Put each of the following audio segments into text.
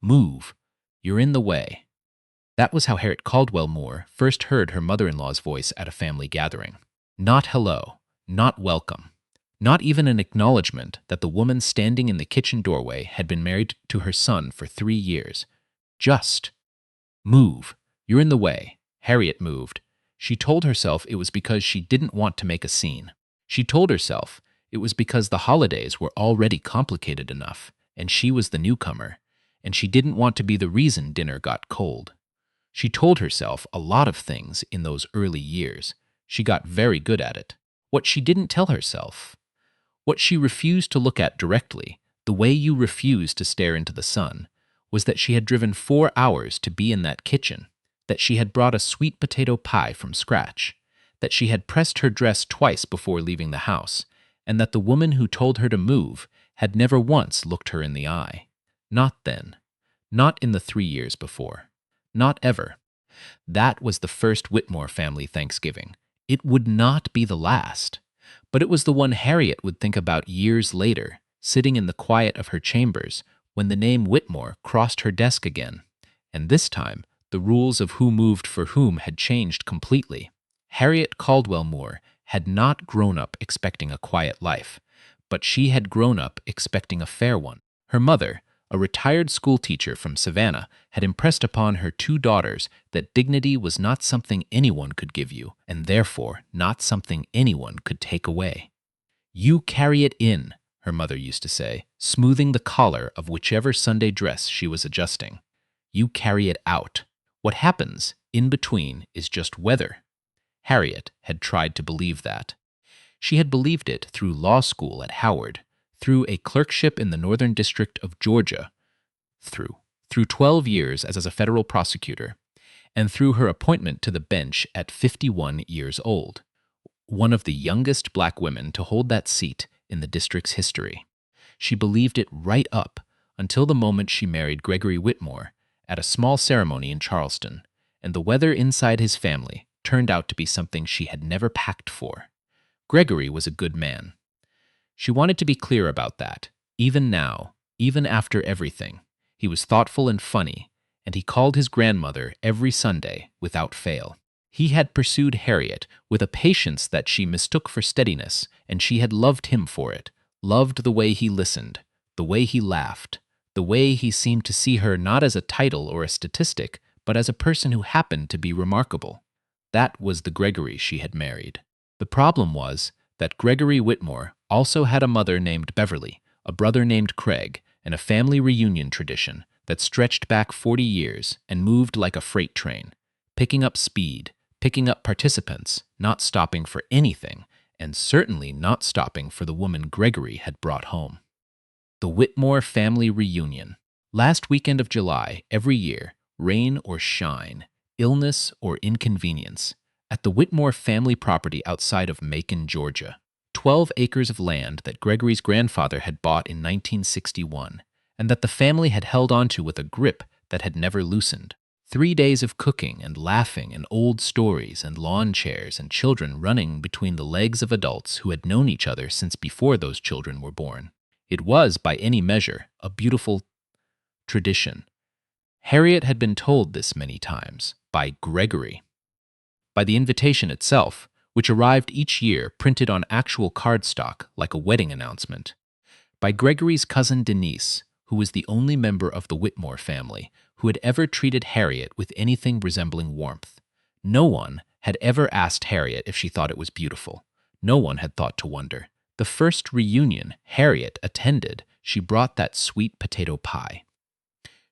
Move. You're in the way. That was how Harriet Caldwell Moore first heard her mother-in-law's voice at a family gathering. Not hello, not welcome, not even an acknowledgement that the woman standing in the kitchen doorway had been married to her son for 3 years. Just move. You're in the way. Harriet moved. She told herself it was because she didn't want to make a scene. She told herself it was because the holidays were already complicated enough, and she was the newcomer, and she didn't want to be the reason dinner got cold. She told herself a lot of things in those early years. She got very good at it. What she didn't tell herself, what she refused to look at directly, the way you refuse to stare into the sun, was that she had driven 4 hours to be in that kitchen, that she had brought a sweet potato pie from scratch, that she had pressed her dress twice before leaving the house, and that the woman who told her to move had never once looked her in the eye. Not then. Not in the 3 years before. Not ever. That was the first Whitmore family Thanksgiving. It would not be the last. But it was the one Harriet would think about years later, sitting in the quiet of her chambers, when the name Whitmore crossed her desk again. And this time, the rules of who moved for whom had changed completely. Harriet Caldwell Moore had not grown up expecting a quiet life, but she had grown up expecting a fair one. Her mother, a retired schoolteacher from Savannah, had impressed upon her 2 daughters that dignity was not something anyone could give you, and therefore not something anyone could take away. You carry it in, her mother used to say, smoothing the collar of whichever Sunday dress she was adjusting. You carry it out. What happens in between is just weather. Harriet had tried to believe that. She had believed it through law school at Howard, through a clerkship in the Northern District of Georgia, through 12 years as a federal prosecutor, and through her appointment to the bench at 51 years old, one of the youngest black women to hold that seat in the district's history. She believed it right up until the moment she married Gregory Whitmore at a small ceremony in Charleston, and the weather inside his family turned out to be something she had never packed for. Gregory was a good man. She wanted to be clear about that. Even now, even after everything, he was thoughtful and funny, and he called his grandmother every Sunday without fail. He had pursued Harriet with a patience that she mistook for steadiness, and she had loved him for it, loved the way he listened, the way he laughed, the way he seemed to see her not as a title or a statistic, but as a person who happened to be remarkable. That was the Gregory she had married. The problem was that Gregory Whitmore also had a mother named Beverly, a brother named Craig, and a family reunion tradition that stretched back 40 years and moved like a freight train, picking up speed, picking up participants, not stopping for anything, and certainly not stopping for the woman Gregory had brought home. The Whitmore family reunion. Last weekend of July, every year, rain or shine, illness or inconvenience, at the Whitmore family property outside of Macon, Georgia. 12 acres of land that Gregory's grandfather had bought in 1961, and that the family had held onto with a grip that had never loosened. 3 days of cooking and laughing and old stories and lawn chairs and children running between the legs of adults who had known each other since before those children were born. It was, by any measure, a beautiful tradition. Harriet had been told this many times, by Gregory. By the invitation itself, which arrived each year printed on actual cardstock like a wedding announcement. By Gregory's cousin Denise, who was the only member of the Whitmore family who had ever treated Harriet with anything resembling warmth. No one had ever asked Harriet if she thought it was beautiful. No one had thought to wonder. The first reunion Harriet attended, she brought that sweet potato pie.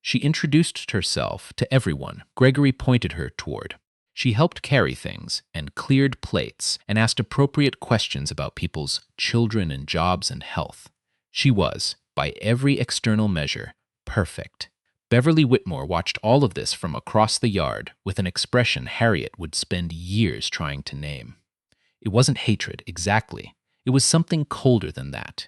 She introduced herself to everyone Gregory pointed her toward. She helped carry things and cleared plates and asked appropriate questions about people's children and jobs and health. She was, by every external measure, perfect. Beverly Whitmore watched all of this from across the yard with an expression Harriet would spend years trying to name. It wasn't hatred, exactly. It was something colder than that.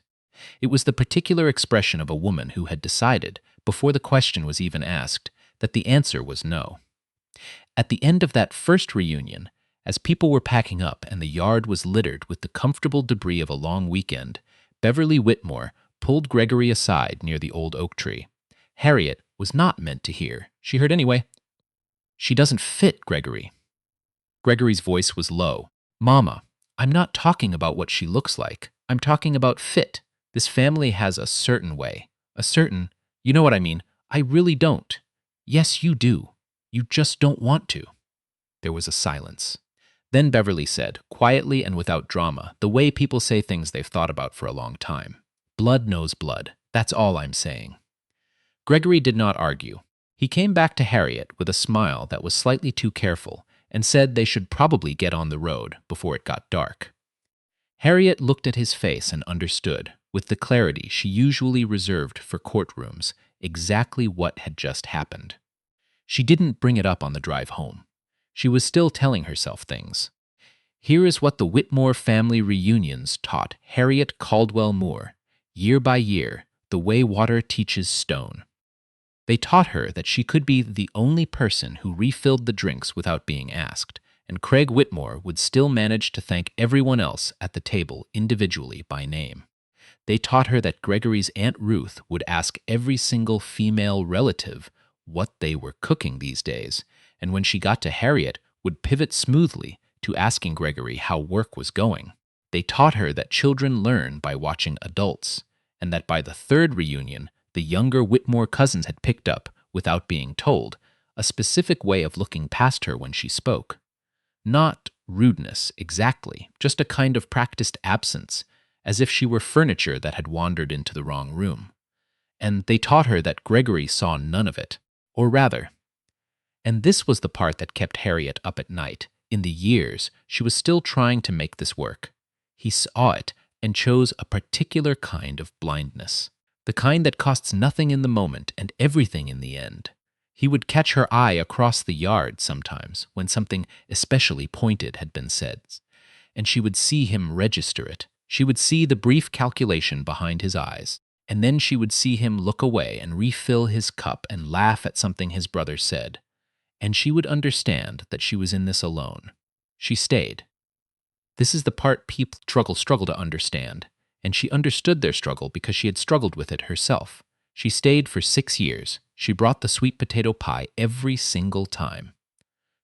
It was the particular expression of a woman who had decided, before the question was even asked, that the answer was no. At the end of that first reunion, as people were packing up and the yard was littered with the comfortable debris of a long weekend, Beverly Whitmore pulled Gregory aside near the old oak tree. Harriet was not meant to hear. She heard anyway. "She doesn't fit, Gregory." Gregory's voice was low. "Mama, I'm not talking about what she looks like. I'm talking about fit. This family has a certain way. A certain, you know what I mean. I really don't." "Yes, you do. You just don't want to." There was a silence. Then Beverly said, quietly and without drama, the way people say things they've thought about for a long time. "Blood knows blood. That's all I'm saying." Gregory did not argue. He came back to Harriet with a smile that was slightly too careful and said they should probably get on the road before it got dark. Harriet looked at his face and understood, with the clarity she usually reserved for courtrooms, exactly what had just happened. She didn't bring it up on the drive home. She was still telling herself things. Here is what the Whitmore family reunions taught Harriet Caldwell Moore, year by year, the way water teaches stone. They taught her that she could be the only person who refilled the drinks without being asked, and Craig Whitmore would still manage to thank everyone else at the table individually by name. They taught her that Gregory's Aunt Ruth would ask every single female relative what they were cooking these days, and when she got to Harriet, would pivot smoothly to asking Gregory how work was going. They taught her that children learn by watching adults, and that by the third reunion, the younger Whitmore cousins had picked up, without being told, a specific way of looking past her when she spoke. Not rudeness, exactly, just a kind of practiced absence, as if she were furniture that had wandered into the wrong room. And they taught her that Gregory saw none of it, or rather. And this was the part that kept Harriet up at night. In the years, she was still trying to make this work. He saw it and chose a particular kind of blindness. The kind that costs nothing in the moment and everything in the end. He would catch her eye across the yard sometimes when something especially pointed had been said, and she would see him register it. She would see the brief calculation behind his eyes, and then she would see him look away and refill his cup and laugh at something his brother said. And she would understand that she was in this alone. She stayed. This is the part people struggle to understand, and she understood their struggle because she had struggled with it herself. She stayed for 6 years. She brought the sweet potato pie every single time.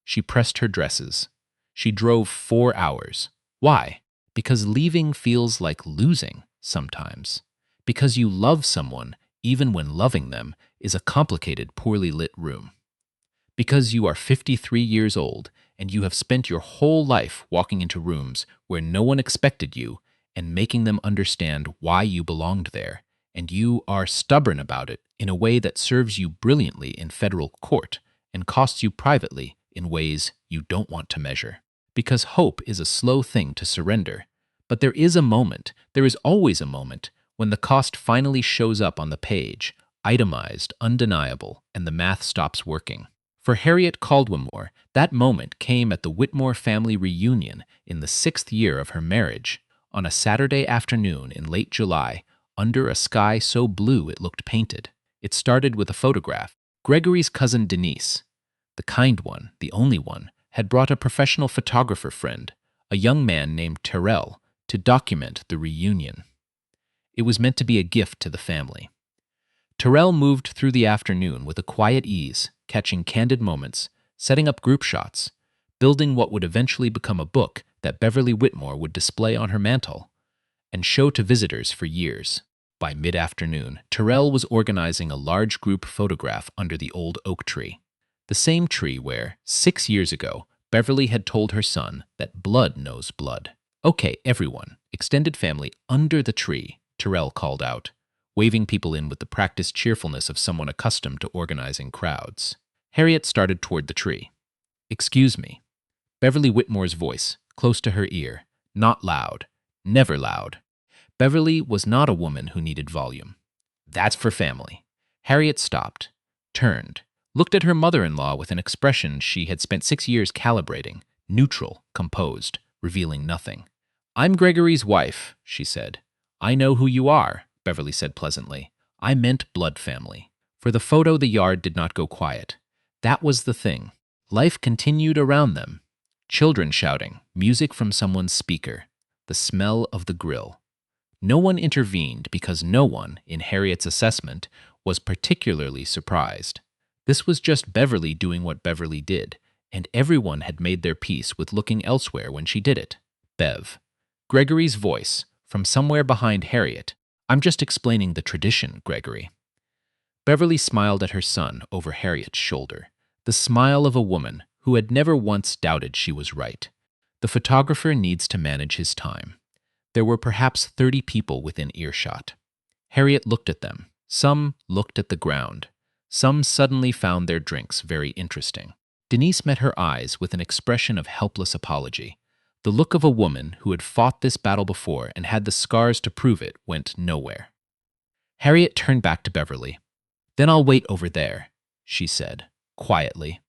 She pressed her dresses. She drove 4 hours. Why? Because leaving feels like losing sometimes. Because you love someone, even when loving them, is a complicated, poorly lit room. Because you are 53 years old and you have spent your whole life walking into rooms where no one expected you and making them understand why you belonged there, and you are stubborn about it in a way that serves you brilliantly in federal court and costs you privately in ways you don't want to measure. Because hope is a slow thing to surrender. But there is a moment, there is always a moment, when the cost finally shows up on the page, itemized, undeniable, and the math stops working. For Harriet Caldwell Moore, that moment came at the Whitmore family reunion in the 6th year of her marriage, on a Saturday afternoon in late July, under a sky so blue it looked painted. It started with a photograph. Gregory's cousin Denise, the kind one, the only one, had brought a professional photographer friend, a young man named Terrell, to document the reunion. It was meant to be a gift to the family. Terrell moved through the afternoon with a quiet ease, catching candid moments, setting up group shots, building what would eventually become a book that Beverly Whitmore would display on her mantel and show to visitors for years. By mid-afternoon, Terrell was organizing a large group photograph under the old oak tree, the same tree where, 6 years ago, Beverly had told her son that blood knows blood. "Okay, everyone, extended family under the tree," Terrell called out, waving people in with the practiced cheerfulness of someone accustomed to organizing crowds. Harriet started toward the tree. "Excuse me." Beverly Whitmore's voice, close to her ear, not loud, never loud. Beverly was not a woman who needed volume. "That's for family." Harriet stopped, turned, looked at her mother-in-law with an expression she had spent 6 years calibrating, neutral, composed, revealing nothing. "I'm Gregory's wife," she said. "I know who you are," Beverly said pleasantly. "I meant blood family." For the photo, the yard did not go quiet. That was the thing. Life continued around them. Children shouting, music from someone's speaker, the smell of the grill. No one intervened because no one, in Harriet's assessment, was particularly surprised. This was just Beverly doing what Beverly did, and everyone had made their peace with looking elsewhere when she did it. Bev. Gregory's voice, from somewhere behind Harriet. I'm just explaining the tradition, Gregory. Beverly smiled at her son over Harriet's shoulder, the smile of a woman who had never once doubted she was right. The photographer needs to manage his time. There were perhaps 30 people within earshot. Harriet looked at them. Some looked at the ground. Some suddenly found their drinks very interesting. Denise met her eyes with an expression of helpless apology. The look of a woman who had fought this battle before and had the scars to prove it went nowhere. Harriet turned back to Beverly. Then I'll wait over there, she said, quietly,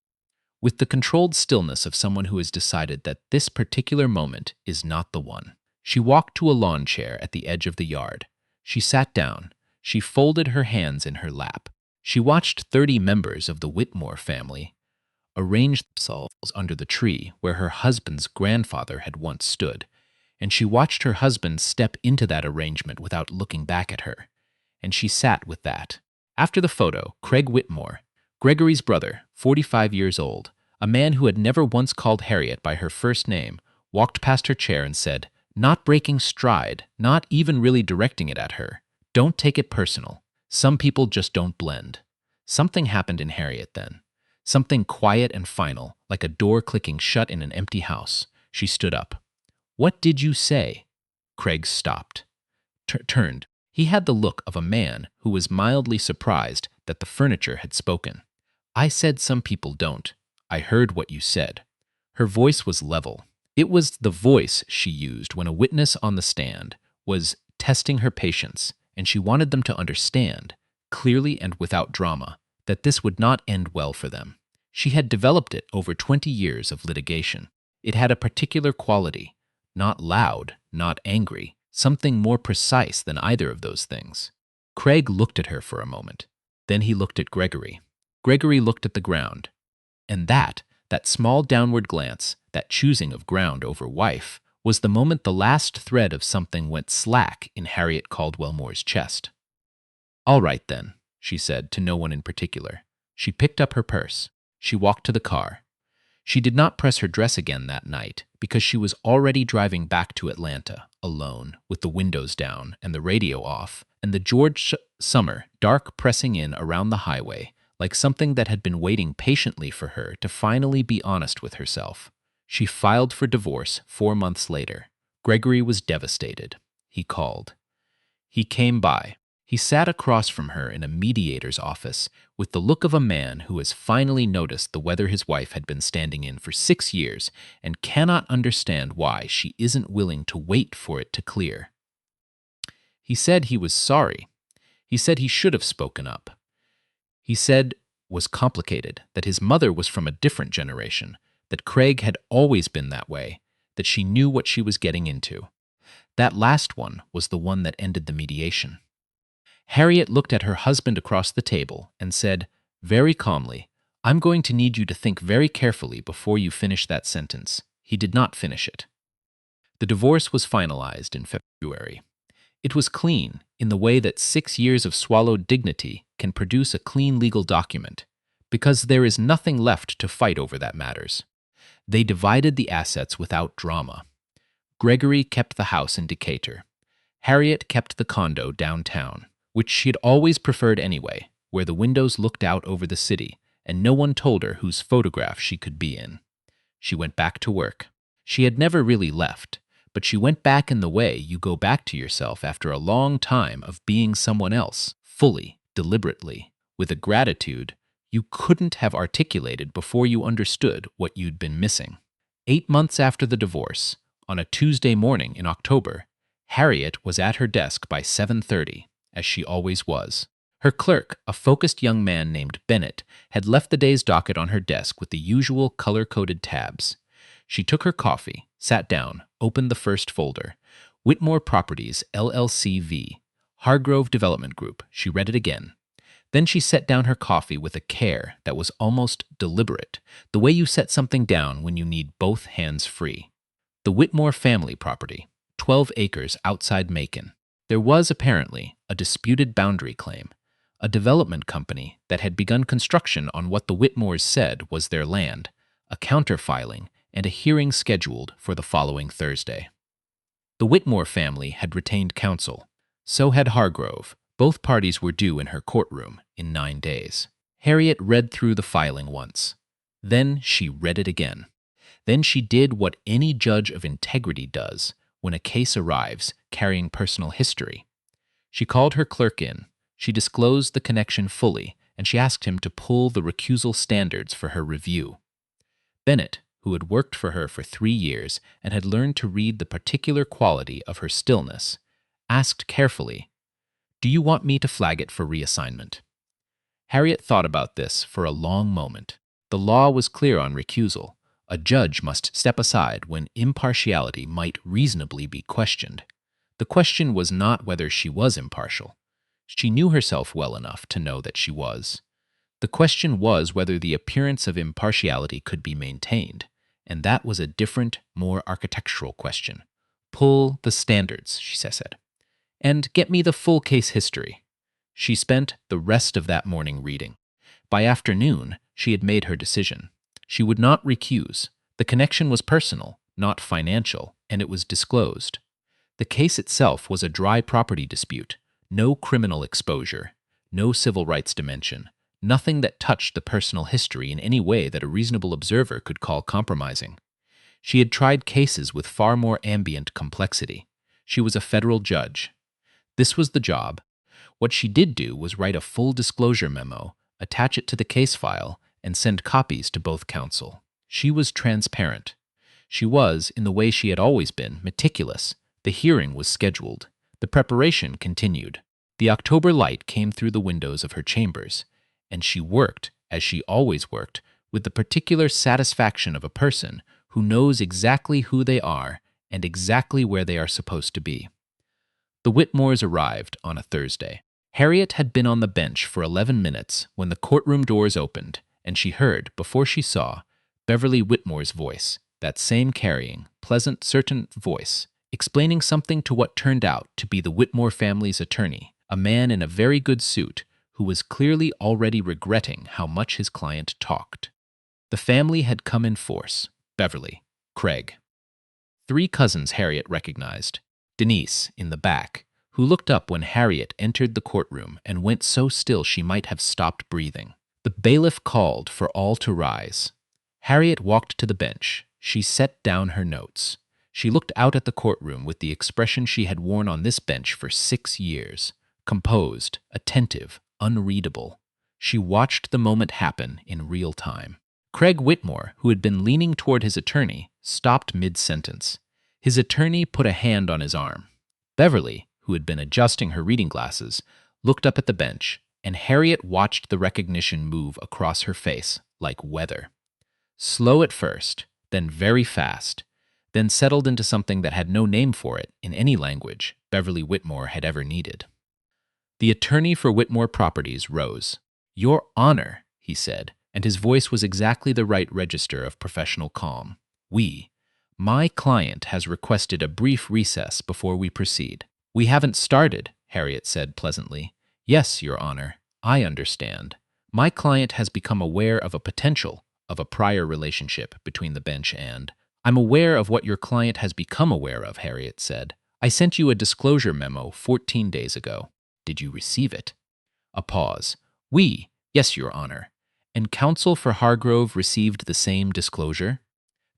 with the controlled stillness of someone who has decided that this particular moment is not the one. She walked to a lawn chair at the edge of the yard. She sat down. She folded her hands in her lap. She watched 30 members of the Whitmore family arrange themselves under the tree where her husband's grandfather had once stood, and she watched her husband step into that arrangement without looking back at her, and she sat with that. After the photo, Craig Whitmore, Gregory's brother, 45 years old, a man who had never once called Harriet by her first name, walked past her chair and said, not breaking stride, not even really directing it at her, don't take it personal. Some people just don't blend. Something happened in Harriet then. Something quiet and final, like a door clicking shut in an empty house. She stood up. What did you say? Craig stopped. Turned. He had the look of a man who was mildly surprised that the furniture had spoken. I said some people don't. I heard what you said. Her voice was level. It was the voice she used when a witness on the stand was testing her patience, and she wanted them to understand, clearly and without drama, that this would not end well for them. She had developed it over 20 years of litigation. It had a particular quality, not loud, not angry, something more precise than either of those things. Craig looked at her for a moment. Then he looked at Gregory. Gregory looked at the ground. And that small downward glance, that choosing of ground over wife, was the moment the last thread of something went slack in Harriet Caldwell Moore's chest. All right, then, she said to no one in particular. She picked up her purse. She walked to the car. She did not press her dress again that night because she was already driving back to Atlanta, alone, with the windows down and the radio off, and the George summer dark pressing in around the highway, like something that had been waiting patiently for her to finally be honest with herself. She filed for divorce 4 months later. Gregory was devastated. He called. He came by. He sat across from her in a mediator's office with the look of a man who has finally noticed the weather his wife had been standing in for 6 years and cannot understand why she isn't willing to wait for it to clear. He said he was sorry. He said he should have spoken up. He said was complicated, that his mother was from a different generation, that Craig had always been that way, that she knew what she was getting into. That last one was the one that ended the mediation. Harriet looked at her husband across the table and said, very calmly, I'm going to need you to think very carefully before you finish that sentence. He did not finish it. The divorce was finalized in February. It was clean in the way that 6 years of swallowed dignity can produce a clean legal document, because there is nothing left to fight over that matters. They divided the assets without drama. Gregory kept the house in Decatur. Harriet kept the condo downtown, which she had always preferred anyway, where the windows looked out over the city, and no one told her whose photograph she could be in. She went back to work. She had never really left, but she went back in the way you go back to yourself after a long time of being someone else, fully, deliberately, with a gratitude you couldn't have articulated before you understood what you'd been missing. 8 months after the divorce, on a Tuesday morning in October, Harriet was at her desk by 7:30, as she always was. Her clerk, a focused young man named Bennett, had left the day's docket on her desk with the usual color-coded tabs. She took her coffee, sat down, opened the first folder. Whitmore Properties, LLC v. Hargrove Development Group. She read it again. Then she set down her coffee with a care that was almost deliberate, the way you set something down when you need both hands free. The Whitmore family property, 12 acres outside Macon. There was, apparently, a disputed boundary claim. a development company that had begun construction on what the Whitmores said was their land, a counterfiling, and a hearing scheduled for the following Thursday. The Whitmore family had retained counsel. So had Hargrove. Both parties were due in her courtroom in 9 days. Harriet read through the filing once. Then she read it again. Then she did what any judge of integrity does when a case arrives carrying personal history. She called her clerk in. She disclosed the connection fully, and she asked him to pull the recusal standards for her review. Bennett, who had worked for her for 3 years and had learned to read the particular quality of her stillness, asked carefully, "Do you want me to flag it for reassignment?" Harriet thought about this for a long moment. The law was clear on recusal. A judge must step aside when impartiality might reasonably be questioned. The question was not whether she was impartial. She knew herself well enough to know that she was. The question was whether the appearance of impartiality could be maintained, and that was a different, more architectural question. "Pull the standards," she said, "and get me the full case history." She spent the rest of that morning reading. By afternoon, she had made her decision. She would not recuse. The connection was personal, not financial, and it was disclosed. The case itself was a dry property dispute, no criminal exposure, no civil rights dimension, nothing that touched the personal history in any way that a reasonable observer could call compromising. She had tried cases with far more ambient complexity. She was a federal judge. This was the job. What she did do was write a full disclosure memo, attach it to the case file, and send copies to both counsel. She was transparent. She was, in the way she had always been, meticulous. The hearing was scheduled. The preparation continued. The October light came through the windows of her chambers, and she worked, as she always worked, with the particular satisfaction of a person who knows exactly who they are and exactly where they are supposed to be. The Whitmores arrived on a Thursday. Harriet had been on the bench for 11 minutes when the courtroom doors opened, and she heard, before she saw, Beverly Whitmore's voice, that same carrying, pleasant, certain voice, explaining something to what turned out to be the Whitmore family's attorney, a man in a very good suit who was clearly already regretting how much his client talked. The family had come in force: Beverly, Craig. 3 cousins Harriet recognized. Denise, in the back, who looked up when Harriet entered the courtroom and went so still she might have stopped breathing. The bailiff called for all to rise. Harriet walked to the bench. She set down her notes. She looked out at the courtroom with the expression she had worn on this bench for 6 years: composed, attentive, unreadable. She watched the moment happen in real time. Craig Whitmore, who had been leaning toward his attorney, stopped mid-sentence. His attorney put a hand on his arm. Beverly, who had been adjusting her reading glasses, looked up at the bench, and Harriet watched the recognition move across her face like weather. Slow at first, then very fast, then settled into something that had no name for it in any language Beverly Whitmore had ever needed. The attorney for Whitmore Properties rose. "Your Honor," he said, and his voice was exactly the right register of professional calm. My client has requested a brief recess before we proceed." "We haven't started," Harriet said pleasantly. "Yes, Your Honor, I understand. My client has become aware of a potential of a prior relationship between the bench and—" "I'm aware of what your client has become aware of," Harriet said. "I sent you a disclosure memo 14 days ago. Did you receive it?" A pause. Yes, Your Honor. And counsel for Hargrove received the same disclosure?"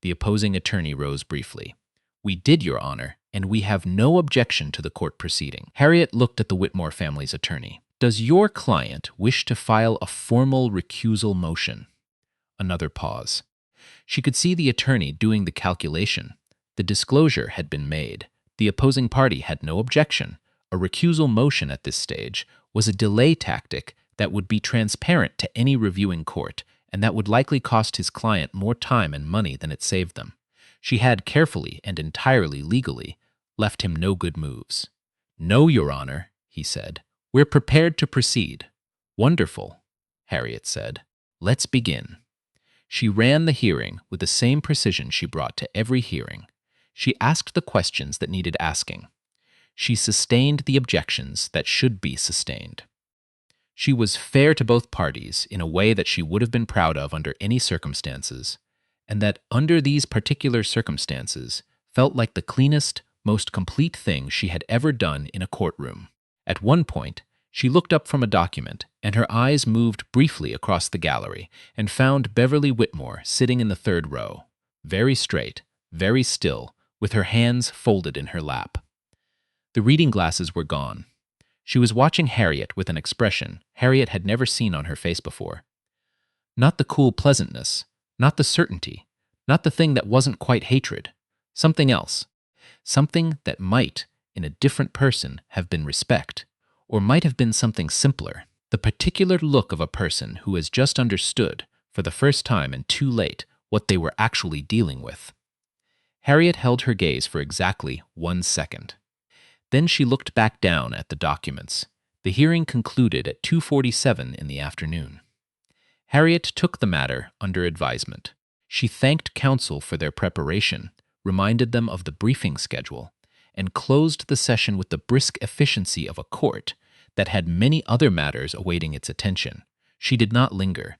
The opposing attorney rose briefly. "We did, Your Honor, and we have no objection to the court proceeding." Harriet looked at the Whitmore family's attorney. "Does your client wish to file a formal recusal motion?" Another pause. She could see the attorney doing the calculation. The disclosure had been made. The opposing party had no objection. A recusal motion at this stage was a delay tactic that would be transparent to any reviewing court, and that would likely cost his client more time and money than it saved them. She had carefully and entirely legally left him no good moves. "No, Your Honor," he said. "We're prepared to proceed." "Wonderful," Harriet said. "Let's begin." She ran the hearing with the same precision she brought to every hearing. She asked the questions that needed asking. She sustained the objections that should be sustained. She was fair to both parties in a way that she would have been proud of under any circumstances, and that under these particular circumstances felt like the cleanest, most complete thing she had ever done in a courtroom. At one point, she looked up from a document, and her eyes moved briefly across the gallery and found Beverly Whitmore sitting in the third row, very straight, very still, with her hands folded in her lap. The reading glasses were gone. She was watching Harriet with an expression Harriet had never seen on her face before. Not the cool pleasantness, not the certainty, not the thing that wasn't quite hatred. Something else. Something that might, in a different person, have been respect, or might have been something simpler. The particular look of a person who has just understood, for the first time and too late, what they were actually dealing with. Harriet held her gaze for exactly 1 second. Then she looked back down at the documents. The hearing concluded at 2:47 in the afternoon. Harriet took the matter under advisement. She thanked counsel for their preparation, reminded them of the briefing schedule, and closed the session with the brisk efficiency of a court that had many other matters awaiting its attention. She did not linger.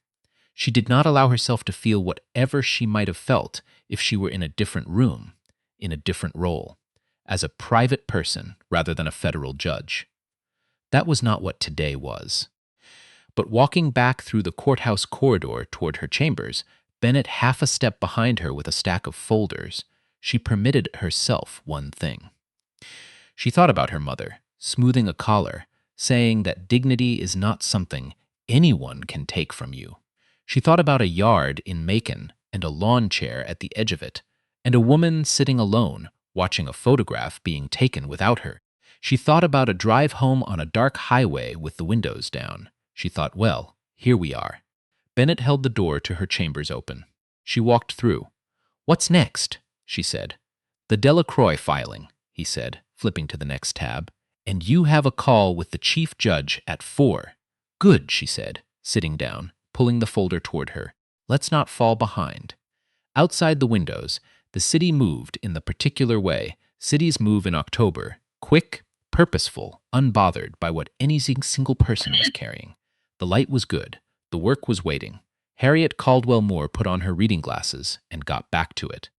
She did not allow herself to feel whatever she might have felt if she were in a different room, in a different role, as a private person rather than a federal judge. That was not what today was. But walking back through the courthouse corridor toward her chambers, Bennett half a step behind her with a stack of folders, she permitted herself one thing. She thought about her mother, smoothing a collar, saying that dignity is not something anyone can take from you. She thought about a yard in Macon and a lawn chair at the edge of it, and a woman sitting alone, watching a photograph being taken without her. She thought about a drive home on a dark highway with the windows down. She thought, well, here we are. Bennett held the door to her chambers open. She walked through. What's next? She said. The Delacroix filing, he said, flipping to the next tab. And you have a call with the chief judge at 4. Good, she said, sitting down, pulling the folder toward her. Let's not fall behind. Outside the windows, the city moved in the particular way cities move in October, quick, purposeful, unbothered by what any single person was carrying. The light was good. The work was waiting. Harriet Caldwell Moore put on her reading glasses and got back to it.